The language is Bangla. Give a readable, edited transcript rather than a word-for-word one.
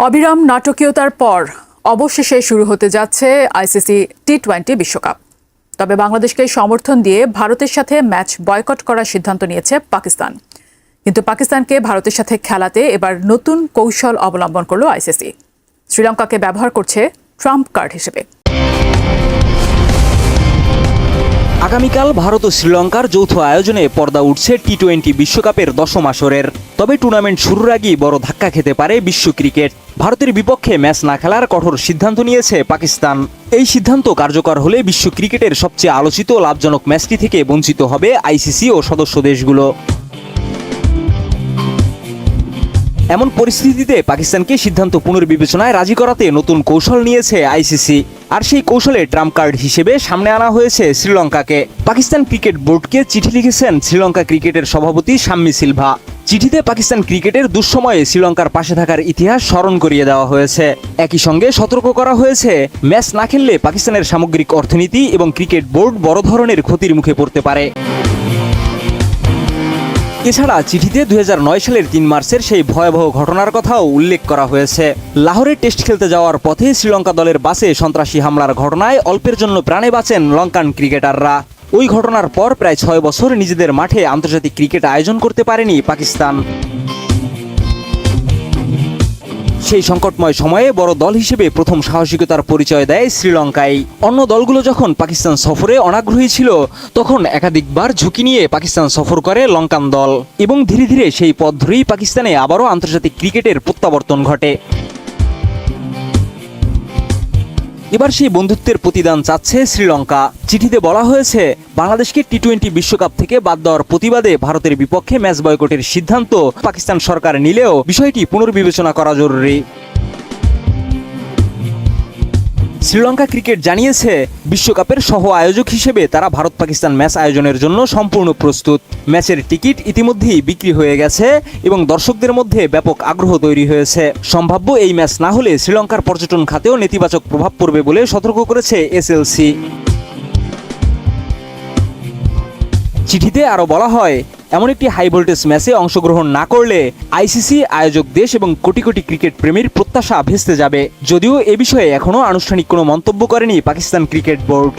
অবিরাম নাটকীয়তার পর অবশেষে শুরু হতে যাচ্ছে আইসিসি টি-20 বিশ্বকাপ। তবে বাংলাদেশকে সমর্থন দিয়ে ভারতের সাথে ম্যাচ বয়কট করার সিদ্ধান্ত নিয়েছে পাকিস্তান। কিন্তু পাকিস্তানকে ভারতের সাথে খেলাতে এবার নতুন কৌশল অবলম্বন করল আইসিসি। শ্রীলঙ্কাকে ব্যবহার করছে ট্রাম্প কার্ড হিসেবে। আগামীকাল ভারত ও শ্রীলঙ্কার যৌথ আয়োজনে পর্দা উঠছে টি-20 বিশ্বকাপের 10ম আসরের। তবে টুর্নামেন্ট শুরুর আগেই বড় ধাক্কা খেতে পারে বিশ্ব ক্রিকেট। ভারতের বিপক্ষে ম্যাচ না খেলার কঠোর সিদ্ধান্ত নিয়েছে পাকিস্তান। এই সিদ্ধান্ত কার্যকর হলে বিশ্ব ক্রিকেটের সবচেয়ে আলোচিত লাভজনক ম্যাচটি থেকে বঞ্চিত হবে আইসিসি ও সদস্য দেশগুলো। এমন পরিস্থিতিতে পাকিস্তানকে সিদ্ধান্ত পুনর্বিবেচনায় রাজি করাতে নতুন কৌশল নিয়েছে আইসিসি। আর সেই কৌশলে ট্রাম্প কার্ড হিসেবে সামনে আনা হয়েছে শ্রীলঙ্কাকে। পাকিস্তান ক্রিকেট বোর্ডকে চিঠি লিখেছেন শ্রীলঙ্কা ক্রিকেটের সভাপতি শাম্মী সিলভা। চিঠিতে পাকিস্তান ক্রিকেটের দুঃসময়ে শ্রীলঙ্কার পাশে থাকার ইতিহাস স্মরণ করিয়ে দেওয়া হয়েছে। একই সঙ্গে সতর্ক করা হয়েছে, ম্যাচ না খেললে পাকিস্তানের সামগ্রিক অর্থনীতি এবং ক্রিকেট বোর্ড বড় ধরনের ক্ষতির মুখে পড়তে পারে। এছাড়া চিঠিতে 2009 সালের 3 মার্চের সেই ভয়াবহ ঘটনার কথাও উল্লেখ করা হয়েছে। লাহোরে টেস্ট খেলতে যাওয়ার পথে শ্রীলঙ্কা দলের বাসে সন্ত্রাসী হামলার ঘটনায় অল্পের জন্য প্রাণে বাঁচেন লঙ্কান ক্রিকেটাররা। ওই ঘটনার পর প্রায় 6 বছর নিজেদের মাঠে আন্তর্জাতিক ক্রিকেট আয়োজন করতে পারেনি পাকিস্তান। সেই সংকটময় সময়ে বড় দল হিসেবে প্রথম সাহসিকতার পরিচয় দেয় শ্রীলঙ্কায়। অন্য দলগুলো যখন পাকিস্তান সফরে অনাগ্রহী ছিল, তখন একাধিকবার ঝুঁকি নিয়ে পাকিস্তান সফর করে লঙ্কান দল এবং ধীরে ধীরে সেই পথ ধরেই পাকিস্তানে আবারও আন্তর্জাতিক ক্রিকেটের প্রত্যাবর্তন ঘটে। এবার সেই বন্ধুত্বের প্রতিদান চাচ্ছে শ্রীলঙ্কা। চিঠিতে বলা হয়েছে, বাংলাদেশকে টি-20 বিশ্বকাপ থেকে বাদ দেওয়ার প্রতিবাদে ভারতের বিপক্ষে ম্যাচ বয়কটের সিদ্ধান্ত পাকিস্তান সরকার নিলেও বিষয়টি পুনর্বিবেচনা করা জরুরি। শ্রীলঙ্কা ক্রিকেট জানিয়েছে, বিশ্বকাপের সহ আয়োজক হিসেবে তারা ভারত পাকিস্তান ম্যাচ আয়োজনের জন্য সম্পূর্ণ প্রস্তুত। ম্যাচের টিকিট ইতিমধ্যেই বিক্রি হয়ে গেছে এবং দর্শকদের মধ্যে ব্যাপক আগ্রহ তৈরি হয়েছে। সম্ভাব্য এই ম্যাচ না হলে শ্রীলঙ্কার পর্যটন খাতেও নেতিবাচক প্রভাব পড়বে বলে সতর্ক করেছে এসএলসি। চিঠিতে আরও বলা হয়, এমন একটি হাই ভোল্টেজ ম্যাচে অংশগ্রহণ না করলে আইসিসি, আয়োজক দেশ এবং কোটি কোটি ক্রিকেট প্রেমীর প্রত্যাশা ভেস্তে যাবে। যদিও এ বিষয়ে এখনও আনুষ্ঠানিক কোনো মন্তব্য করেনি পাকিস্তান ক্রিকেট বোর্ড।